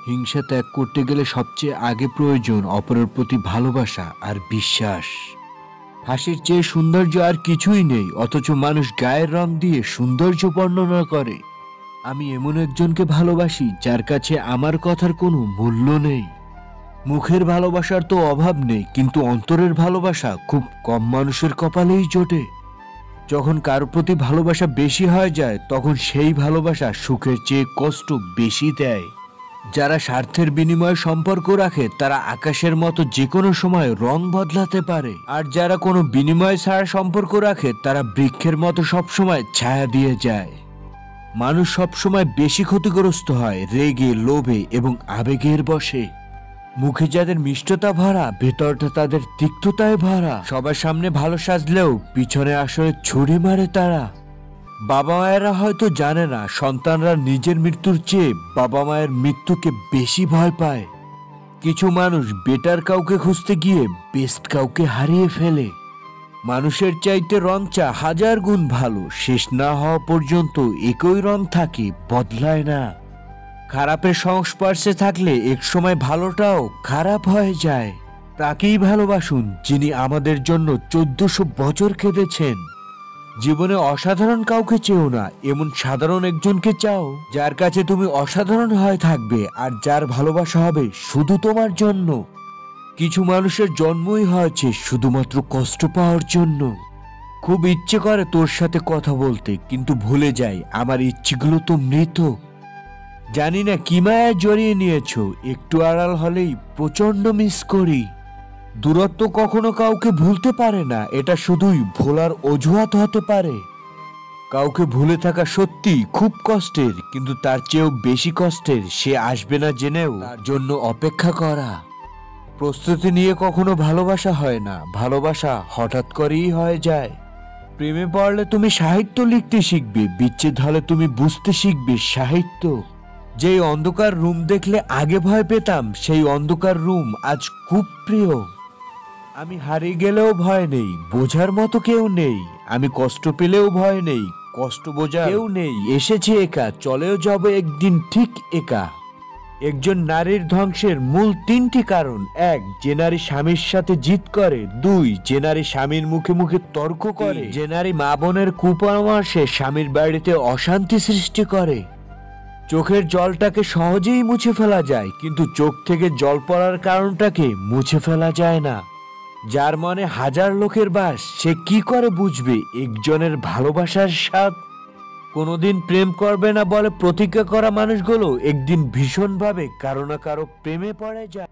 হিংসা ত্যাগ করতে গেলে সবচেয়ে আগে প্রয়োজন অপরের প্রতি ভালোবাসা আর বিশ্বাস। হাসির চেয়ে সৌন্দর্য আর কিছুই নেই, অথচ মানুষ গায়ের রং দিয়ে সৌন্দর্য বর্ণনা করে। আমি এমন একজনকে ভালোবাসি যার কাছে আমার কথার কোনো মূল্য নেই। মুখের ভালোবাসার তো অভাব নেই, কিন্তু অন্তরের ভালোবাসা খুব কম মানুষের কপালেই জোটে। যখন কারো প্রতি ভালোবাসা বেশি হয়ে যায়, তখন সেই ভালোবাসা সুখের চেয়ে কষ্ট বেশি দেয়। যারা স্বার্থের বিনিময়ে সম্পর্ক রাখে তারা আকাশের মতো যে কোনো সময় রং বদলাতে পারে, আর যারা কোনো বিনিময় ছাড়া সম্পর্ক রাখে তারা বৃক্ষের মতো সবসময় ছায়া দিয়ে যায়। মানুষ সবসময় বেশি ক্ষতিগ্রস্ত হয় রেগে, লোভে এবং আবেগের বশে। মুখে যাদের মিষ্টতা ভরা, ভেতরটা তাদের তিক্ততায় ভরা। সবার সামনে ভালো সাজলেও পিছনে আসলে ছুরি মারে তারা। বাবা মায়েরা হয়তো জানে না সন্তানরা নিজের মৃত্যুর চেয়ে বাবা মায়ের মৃত্যুকে বেশি ভয় পায়। কিছু মানুষ বেটার কাউকে খুঁজতে গিয়ে বেস্ট কাউকে হারিয়ে ফেলে। মানুষের চাইতে রং চা হাজার গুণ ভালো, শেষ না হওয়া পর্যন্ত একই রং থাকে, বদলায় না। খারাপের সংস্পর্শে থাকলে একসময় ভালোটাও খারাপ হয়ে যায়। তাকেই ভালোবাসুন যিনি আমাদের জন্য 1400 বছর কেঁদেছেন। জীবনে অসাধারণ কাউকে চেও না, এমন সাধারণ একজনকে চাও যার কাছে তুমি অসাধারণ হয়ে থাকবে আর যার ভালোবাসা হবে শুধু তোমার জন্য। কিছু মানুষের জন্মই হয়েছে শুধুমাত্র কষ্ট পাওয়ার জন্য। খুব ইচ্ছে করে তোর সাথে কথা বলতে, কিন্তু ভুলে যাই আমার ইচ্ছেগুলো তো মৃত। জানি না কি মায়ায় জড়িয়ে নিয়েছো, একটু আড়াল হলেই প্রচন্ড মিস করি। দূরত্ব কখনো কাউকে ভুলতে পারে না, এটা শুধুই ভোলার অজুহাত হতে পারে। কাউকে ভুলে থাকা সত্যি খুব কষ্টের, কিন্তু তার চেয়েও বেশি কষ্টের সে আসবে না জেনেও তার জন্য অপেক্ষা করা। প্রস্তুতি নিয়ে কখনো ভালোবাসা হয় না, ভালোবাসা হঠাৎ করেই হয়ে যায়। প্রেমে পড়লে তুমি সাহিত্য লিখতে শিখবে, বিচ্ছেদ হলে তুমি বুঝতে শিখবে সাহিত্য। যেই অন্ধকার রুম দেখলে আগে ভয় পেতাম, সেই অন্ধকার রুম আজ খুব প্রিয়। আমি হারিয়ে গেলেও ভয় নেই, বোঝার মতো কেউ নেই। আমি কষ্ট পেলেও ভয় নেই, কষ্ট বোঝার কেউ নেই। এসেছি একা, চলেও যাব একদিন ঠিক একা। একজন নারীর ধ্বংসের মূল 3টি কারণ: 1, যে নারী স্বামীর সাথে জিদ করে; 2, যে নারী স্বামীর মুখে মুখে তর্ক করে; যে নারী মা বোনের কুপরামর্শে স্বামীর বাড়িতে অশান্তি সৃষ্টি করে। চোখের জলটাকে সহজেই মুছে ফেলা যায়, কিন্তু চোখ থেকে জল পড়ার কারণটাকে মুছে ফেলা যায় না। যার মনে হাজার লোকের বাস, সে কি করে বুঝবে একজনের ভালোবাসার স্বাদ? কোনোদিন প্রেম করবে না বলে প্রতিজ্ঞা করা মানুষগুলো একদিন ভীষণভাবে কারো না কারো প্রেমে পড়ে যায়।